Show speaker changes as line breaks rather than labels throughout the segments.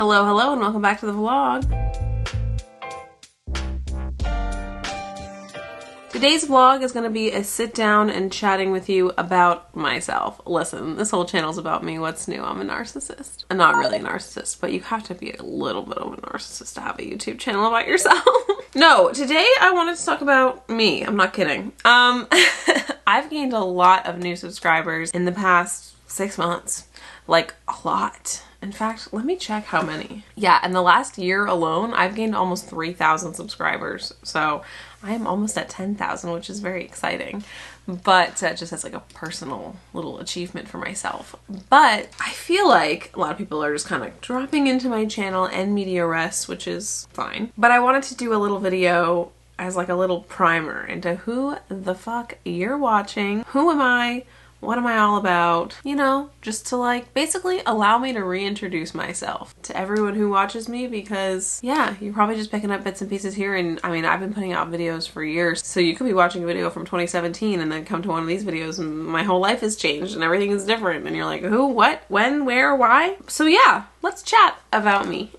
Hello, hello, and welcome back to the vlog. Today's vlog is going to be a sit down and chatting with you about myself. Listen, this whole channel's about me. What's new? I'm a narcissist. I'm not really a narcissist, but you have to be a little bit of a narcissist to have a YouTube channel about yourself. No, today I wanted to talk about me. I'm not kidding. I've gained a lot of new subscribers in the past 6 months. Like, a lot. In fact, let me check how many. Yeah, in the last year alone, I've gained almost 3,000 subscribers. So I am almost at 10,000, which is very exciting. But just as like a personal little achievement for myself. But I feel like a lot of people are just kind of dropping into my channel and media rest, which is fine. But I wanted to do a little video as like a little primer into who the fuck you're watching. Who am I? What am I all about? You know, just to like basically allow me to reintroduce myself to everyone who watches me, because yeah, you're probably just picking up bits and pieces here. And I mean, I've been putting out videos for years, so you could be watching a video from 2017 and then come to one of these videos and my whole life has changed and everything is different and you're like, who, what, when, where, why? So yeah, let's chat about me.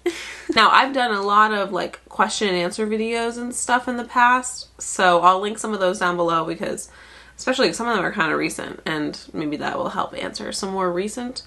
Now, I've done a lot of like question and answer videos and stuff in the past, so I'll link some of those down below, because especially some of them are kind of recent, and maybe that will help answer some more recent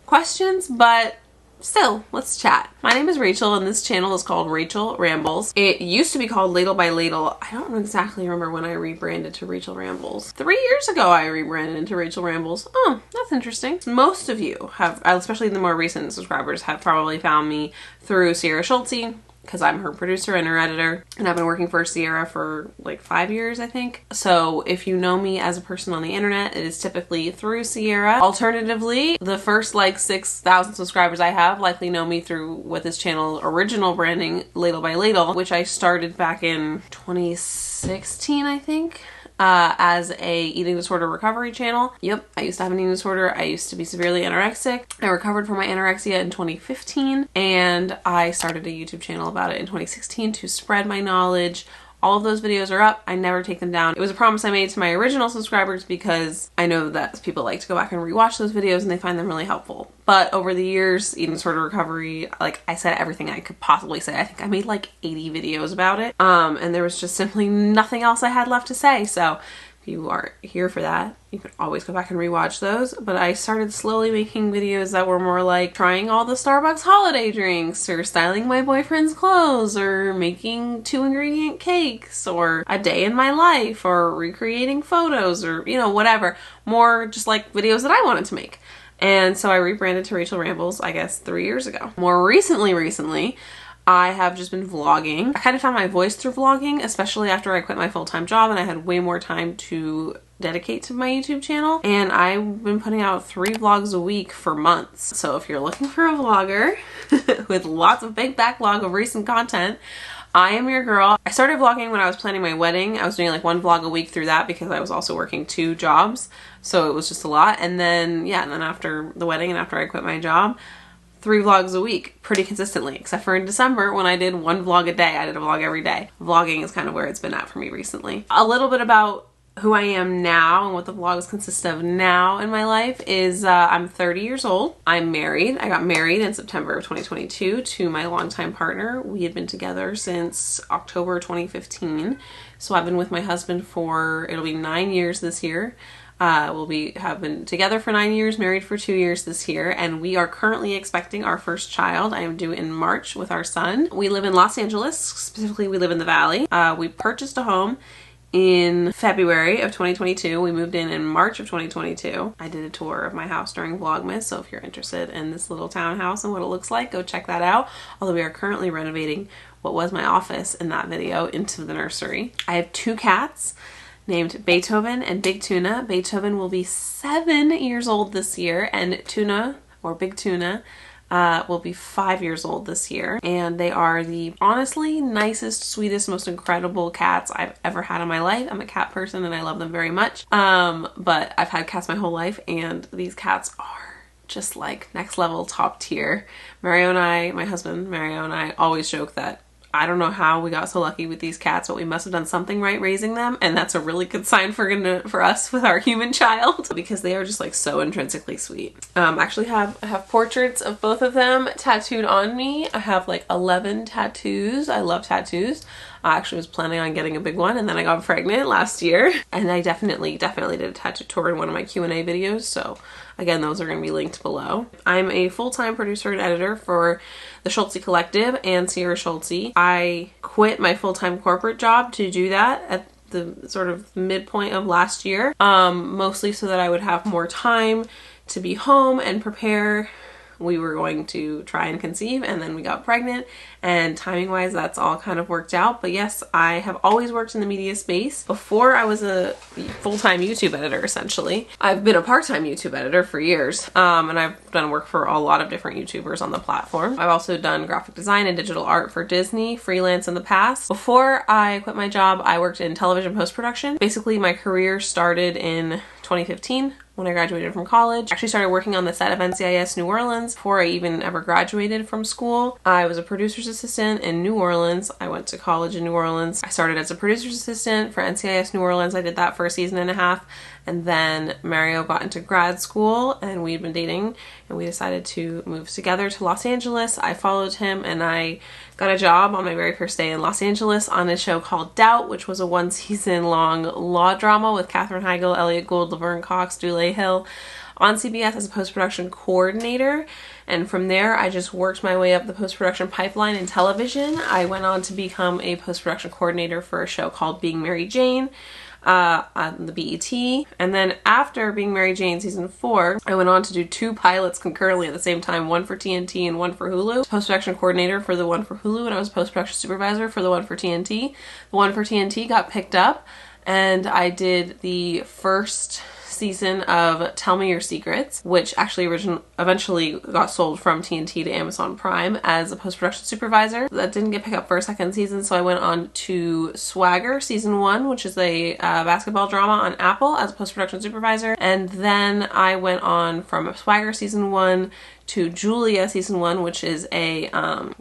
questions, but still, let's chat. My name is Rachel, and this channel is called Rachel Rambles. It used to be called Ladle by Ladle. I don't exactly remember when I rebranded to Rachel Rambles. 3 years ago, I rebranded into Rachel Rambles. Oh, that's interesting. Most of you have, especially the more recent subscribers, have probably found me through Sierra Schulte, because I'm her producer and her editor, and I've been working for Sierra for like 5 years, I think. So if you know me as a person on the internet, it is typically through Sierra. Alternatively, the first like 6,000 subscribers I have likely know me through what this channel original branding, Ladle by Ladle, which I started back in 2016, I think. As a eating disorder recovery channel. Yep, I used to have an eating disorder. I used to be severely anorexic. I recovered from my anorexia in 2015, and I started a YouTube channel about it in 2016 to spread my knowledge. All of those videos are up. I never take them down. It was a promise I made to my original subscribers, because I know that people like to go back and rewatch those videos and they find them really helpful. But over the years, eating disorder recovery, like I said everything I could possibly say. I think I made like 80 videos about it. And there was just simply nothing else I had left to say. So if you are here for that, you can always go back and rewatch those. But I started slowly making videos that were more like trying all the Starbucks holiday drinks, or styling my boyfriend's clothes, or making 2-ingredient cakes, or a day in my life, or recreating photos, or you know, whatever. More just like videos that I wanted to make. And so I rebranded to Rachel Rambles, I guess 3 years ago. More recently, I have just been vlogging. I kind of found my voice through vlogging, especially after I quit my full-time job and I had way more time to dedicate to my YouTube channel. And I've been putting out 3 vlogs a week for months. So if you're looking for a vlogger with lots of big backlog of recent content, I am your girl. I started vlogging when I was planning my wedding. I was doing like 1 vlog a week through that, because I was also working 2 jobs. So it was just a lot. And then, yeah, and then after the wedding and after I quit my job, 3 vlogs a week pretty consistently, except for in December when I did 1 vlog a day. I did a vlog every day. Vlogging is kind of where it's been at for me recently. A little bit about who I am now and what the vlogs consist of now in my life is I'm 30 years old. I'm married. I got married in September of 2022 to my longtime partner. We had been together since October 2015. So I've been with my husband for, it'll be 9 years this year. Have been together for 9 years, married for 2 years this year, and we are currently expecting our first child. I am due in March with our son. We live in Los Angeles. Specifically, we live in the Valley. We purchased a home in February of 2022. We moved in March of 2022. I did a tour of my house during Vlogmas, so if you're interested in this little townhouse and what it looks like, go check that out. Although we are currently renovating what was my office in that video into the nursery. I have 2 cats named Beethoven and Big Tuna. Beethoven will be 7 years old this year, and Tuna, or Big Tuna, will be 5 years old this year. And they are the honestly nicest, sweetest, most incredible cats I've ever had in my life. I'm a cat person and I love them very much. But I've had cats my whole life, and these cats are just like next level, top tier. Mario and I, my husband Mario and I, always joke that I don't know how we got so lucky with these cats, but we must have done something right raising them, and that's a really good sign for us with our human child, because they are just like so intrinsically sweet. Actually I have portraits of both of them tattooed on me. I have like 11 tattoos. I love tattoos. I actually was planning on getting a big one, and then I got pregnant last year, and I definitely did a tattoo tour in one of my Q&A videos, so again, those are going to be linked below. I'm a full-time producer and editor for the Schultze Collective and Sierra Schultze. I quit my full-time corporate job to do that at the sort of midpoint of last year, mostly so that I would have more time to be home and prepare. We were going to try and conceive, and then we got pregnant, and timing wise that's all kind of worked out. But yes, I have always worked in the media space. Before I was a full-time YouTube editor, essentially. I've been a part-time YouTube editor for years, and I've done work for a lot of different YouTubers on the platform. I've also done graphic design and digital art for Disney, freelance in the past. Before I quit my job, I worked in television post-production. Basically, my career started in 2015. When I graduated from college. I actually started working on the set of NCIS New Orleans before I even ever graduated from school. I was a producer's assistant in New Orleans. I went to college in New Orleans. I started as a producer's assistant for NCIS New Orleans. I did that for a season and a half. And then Mario got into grad school, and we'd been dating, and we decided to move together to Los Angeles. I followed him, and I got a job on my very first day in Los Angeles on a show called Doubt, which was a 1-season long law drama with Katherine Heigl, Elliot Gould, Laverne Cox, Dule Hill on CBS as a post-production coordinator. And from there, I just worked my way up the post-production pipeline in television. I went on to become a post-production coordinator for a show called Being Mary Jane on the BET. And then after Being Mary Jane season 4, I went on to do 2 pilots concurrently at the same time, one for TNT and one for Hulu. Post-production coordinator for the one for Hulu, and I was post-production supervisor for the one for TNT. The one for TNT got picked up, and I did the first season of Tell Me Your Secrets, which actually eventually got sold from TNT to Amazon Prime as a post-production supervisor. That didn't get picked up for a second season, so I went on to Swagger season 1, which is a basketball drama on Apple, as a post-production supervisor. And then I went on from Swagger season 1 to Julia season 1, which is a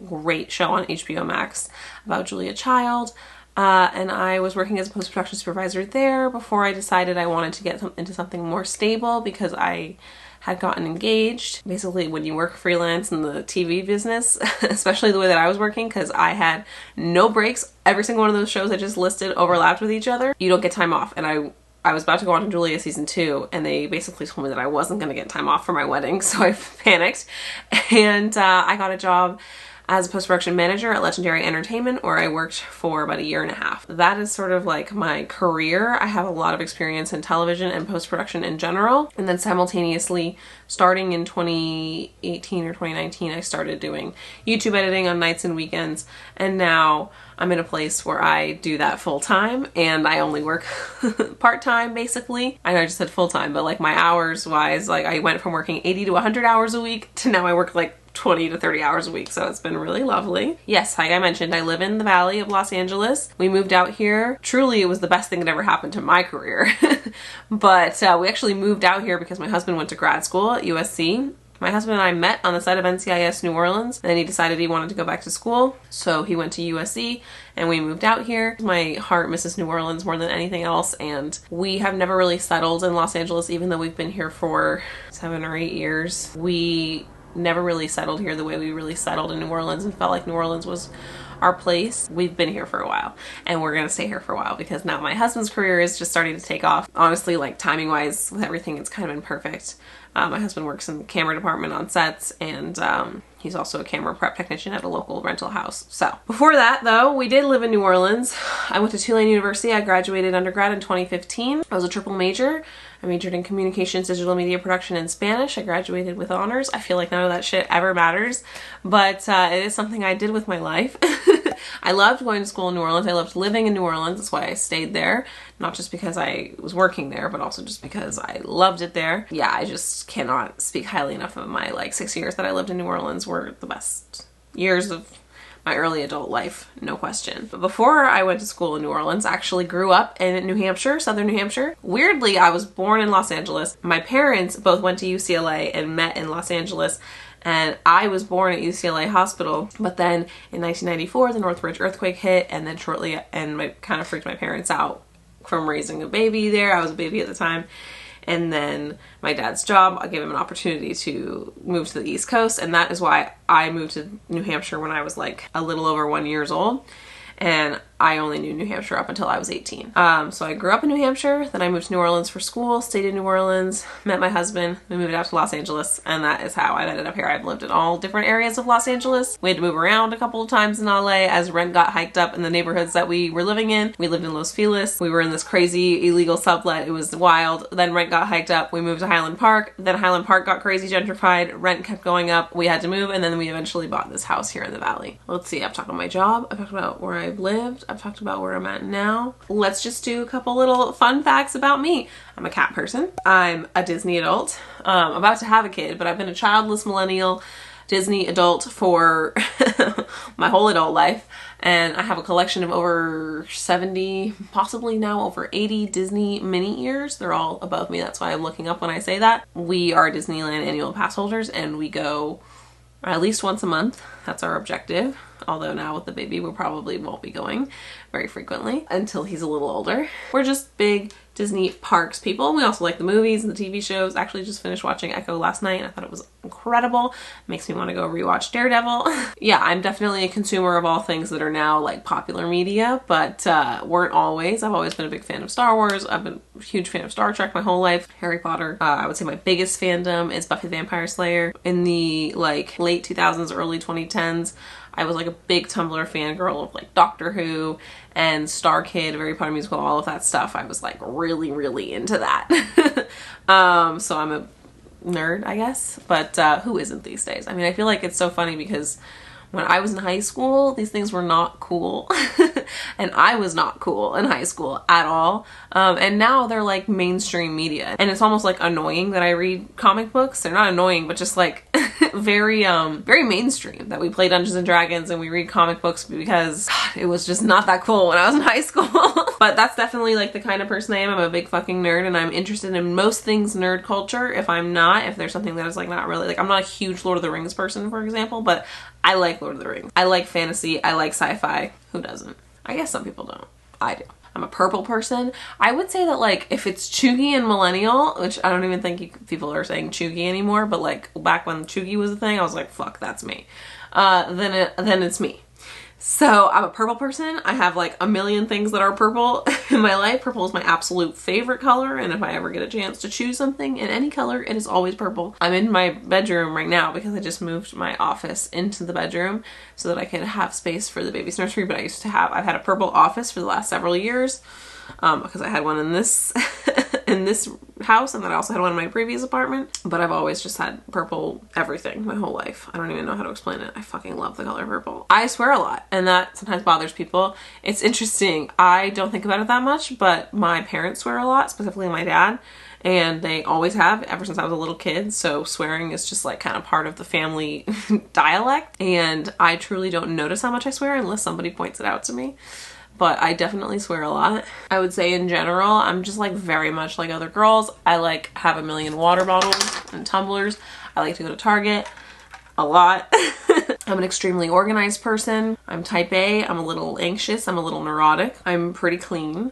great show on HBO Max about Julia Child. And I was working as a post-production supervisor there before I decided I wanted to get into something more stable, because I had gotten engaged. Basically, when you work freelance in the TV business, especially the way that I was working, because I had no breaks, every single one of those shows I just listed overlapped with each other, you don't get time off. And I was about to go on to Julia season 2, and they basically told me that I wasn't going to get time off for my wedding, so I panicked, and I got a job as a post-production manager at Legendary Entertainment, where I worked for about 1.5 years. That is sort of like my career. I have a lot of experience in television and post-production in general. And then simultaneously, starting in 2018 or 2019, I started doing YouTube editing on nights and weekends. And now I'm in a place where I do that full-time, and I only work part-time, basically. I know I just said full-time, but like my hours wise, like I went from working 80 to 100 hours a week to now I work like 20 to 30 hours a week, so it's been really lovely. Yes, like I mentioned, I live in the Valley of Los Angeles. We moved out here. Truly, it was the best thing that ever happened to my career. But we actually moved out here because my husband went to grad school at USC. My husband and I met on the set of NCIS New Orleans, and then he decided he wanted to go back to school, so he went to USC, and we moved out here. My heart misses New Orleans more than anything else, and we have never really settled in Los Angeles, even though we've been here for 7 or 8 years. We never really settled here the way we really settled in New Orleans and felt like New Orleans was our place. We've been here for a while, and we're gonna stay here for a while, because now my husband's career is just starting to take off. Honestly, like timing wise with everything, it's kind of been perfect. My husband works in the camera department on sets, and he's also a camera prep technician at a local rental house. So before that though, we did live in New Orleans. I went to Tulane University. I graduated undergrad in 2015. I was a triple major. I majored in communications, digital media production, and Spanish. I graduated with honors. I feel like none of that shit ever matters, but it is something I did with my life. I loved going to school in New Orleans. I loved living in New Orleans. That's why I stayed there. Not just because I was working there, but also just because I loved it there. Yeah, I just cannot speak highly enough of my like 6 years that I lived in New Orleans. Were the best years of my early adult life, no question. But before I went to school in New Orleans, I actually grew up in New Hampshire, southern New Hampshire. Weirdly, I was born in Los Angeles. My parents both went to UCLA and met in Los Angeles. And I was born at UCLA Hospital, but then in 1994, the Northridge earthquake hit, and then shortly, and kind of freaked my parents out from raising a baby there. I was a baby at the time. And then my dad's job, I gave him an opportunity to move to the East Coast. And that is why I moved to New Hampshire when I was like a little over 1 year old. And I only knew New Hampshire up until I was 18. So I grew up in New Hampshire, then I moved to New Orleans for school, stayed in New Orleans, met my husband, we moved out to Los Angeles, and that is how I ended up here. I've lived in all different areas of Los Angeles. We had to move around a couple of times in LA as rent got hiked up in the neighborhoods that we were living in. We lived in Los Feliz. We were in this crazy illegal sublet. It was wild. Then rent got hiked up. We moved to Highland Park. Then Highland Park got crazy gentrified. Rent kept going up. We had to move, and then we eventually bought this house here in the Valley. Let's see, I've talked about my job. I've talked about where I've lived. I've talked about where I'm at now. Let's just do a couple little fun facts about me. I'm a cat person. I'm a Disney adult. About to have a kid, but I've been a childless millennial Disney adult for my whole adult life. And I have a collection of over 70, possibly now over 80 Disney mini ears. They're all above me. That's why I'm looking up when I say that. We are Disneyland annual pass holders, and we go at least once a month. That's our objective. Although now with the baby, we probably won't be going very frequently until he's a little older. We're just big Disney parks people. We also like the movies and the TV shows. Actually just finished watching Echo last night. I thought it was incredible. Makes me want to go rewatch Daredevil. Yeah, I'm definitely a consumer of all things that are now like popular media, but weren't always. I've always been a big fan of Star Wars. I've been a huge fan of Star Trek my whole life. Harry Potter. I would say my biggest fandom is Buffy the Vampire Slayer. In the like late 2000s, early 2010s, I was like a big Tumblr fangirl of like Doctor Who and Star Kid, Harry Potter musical, all of that stuff. I was like really, really into that. So I'm a nerd, I guess, but who isn't these days? I mean, I feel like it's so funny because when I was in high school, these things were not cool. And I was not cool in high school at all. And now they're like mainstream media. And it's almost like annoying that I read comic books. They're not annoying, but just like very mainstream that we play Dungeons and Dragons and we read comic books because God, it was just not that cool when I was in high school. But that's definitely like the kind of person I am. I'm a big fucking nerd, and I'm interested in most things nerd culture. If there's something that is like not really, like I'm not a huge Lord of the Rings person, for example, but I like Lord of the Rings. I like fantasy. I like sci-fi. Who doesn't? I guess some people don't. I do. I'm a purple person. I would say that like if it's chuggy and millennial, which I don't even think people are saying chuggy anymore, but like back when chuggy was a thing, I was like, fuck, that's me. Then it's me. So I'm a purple person. I have like a million things that are purple in my life. Purple is my absolute favorite color, and if I ever get a chance to choose something in any color, it is always purple. I'm in my bedroom right now because I just moved my office into the bedroom so that I could have space for the baby's nursery, but I've had a purple office for the last several years because I had one in this in this house, and then I also had one in my previous apartment, but I've always just had purple everything my whole life. I don't even know how to explain it. I fucking love the color purple. I swear a lot, and that sometimes bothers people. It's interesting. I don't think about it that much, but my parents swear a lot, specifically my dad, and they always have ever since I was a little kid. So swearing is just like kind of part of the family dialect, and I truly don't notice how much I swear unless somebody points it out to me. But I definitely swear a lot. I would say in general, I'm just like very much like other girls. I like have a million water bottles and tumblers. I like to go to Target a lot. I'm an extremely organized person. I'm type A. I'm a little anxious. I'm a little neurotic. I'm pretty clean.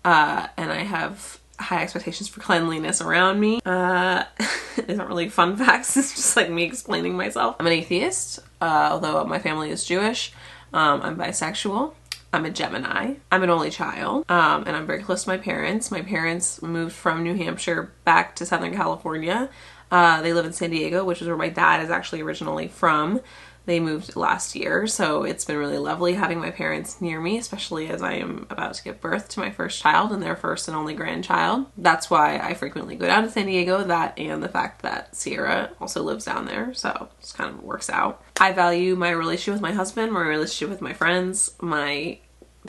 And I have high expectations for cleanliness around me. It isn't really fun facts. It's just like me explaining myself. I'm an atheist, although my family is Jewish. I'm bisexual. I'm a Gemini. I'm an only child, and I'm very close to my parents. My parents moved from New Hampshire back to Southern California. They live in San Diego, which is where my dad is actually originally from. They moved last year, so it's been really lovely having my parents near me, especially as I am about to give birth to my first child and their first and only grandchild. That's why I frequently go down to San Diego, that and the fact that Sierra also lives down there, so it just kind of works out. I value my relationship with my husband, my relationship with my friends, my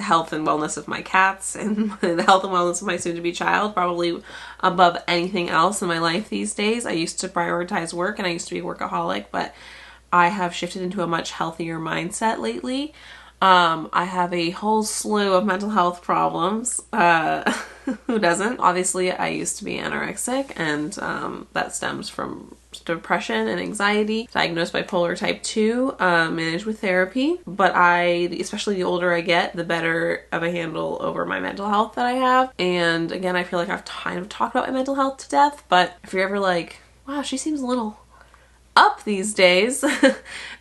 health and wellness of my cats, and the health and wellness of my soon-to-be child probably above anything else in my life these days. I used to prioritize work and I used to be a workaholic, but I have shifted into a much healthier mindset lately. I have a whole slew of mental health problems. Who doesn't? Obviously, I used to be anorexic, and that stems from depression and anxiety, diagnosed bipolar type 2, managed with therapy. But especially the older I get, the better of a handle over my mental health that I have. And again, I feel like I've kind of talked about my mental health to death, but if you're ever like, wow, she seems a little up these days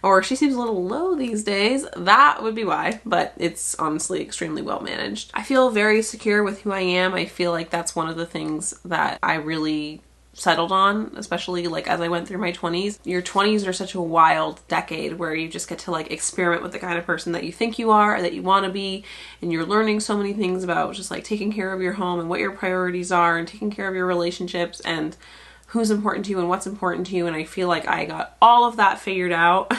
or she seems a little low these days, that would be why. But it's honestly extremely well managed. I feel very secure with who I am. I feel like that's one of the things that I really settled on, especially like as I went through my 20s. Your 20s are such a wild decade where you just get to like experiment with the kind of person that you think you are or that you want to be, and you're learning so many things about just like taking care of your home and what your priorities are and taking care of your relationships and who's important to you and what's important to you. And I feel like I got all of that figured out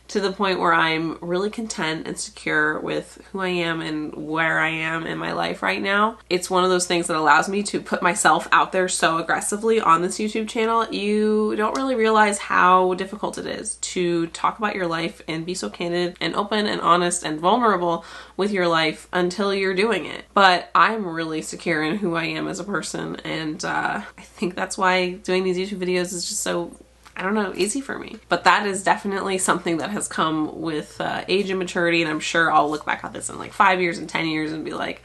to the point where I'm really content and secure with who I am and where I am in my life right now. It's one of those things that allows me to put myself out there so aggressively on this YouTube channel. You don't really realize how difficult it is to talk about your life and be so candid and open and honest and vulnerable with your life until you're doing it. But I'm really secure in who I am as a person, and I think that's why doing these YouTube videos is just so, I don't know, easy for me. But that is definitely something that has come with age and maturity, and I'm sure I'll look back at this in like 5 years and 10 years and be like,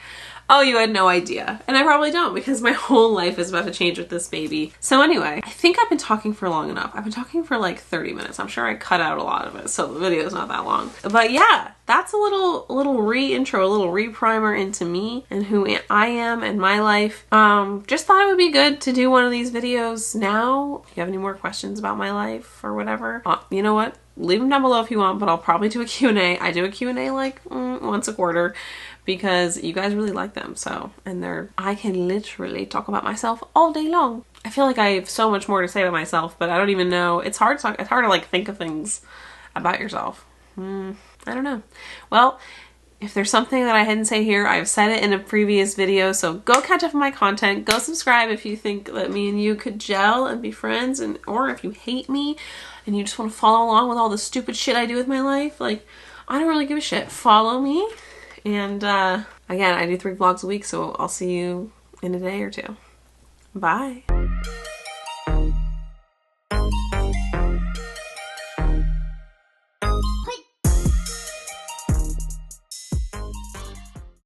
oh, you had no idea. And I probably don't, because my whole life is about to change with this baby. So anyway, I think I've been talking for long enough. I've been talking for like 30 minutes. I'm sure I cut out a lot of it, so the video is not that long. But yeah, that's a little re-intro, a little re-primer into me and who I am and my life. Just thought it would be good to do one of these videos now. If you have any more questions about my life or whatever, you know what? Leave them down below if you want, but I'll probably do a Q&A. I do a Q&A like once a quarter because you guys really like them. So, and I can literally talk about myself all day long. I feel like I have so much more to say about myself, but I don't even know. It's hard to like think of things about yourself. I don't know. Well, if there's something that I hadn't say here, I've said it in a previous video, so go catch up on my content. Go subscribe if you think that me and you could gel and be friends, or if you hate me and you just want to follow along with all the stupid shit I do with my life. Like, I don't really give a shit. Follow me. And again, I do 3 vlogs a week, so I'll see you in a day or 2. Bye.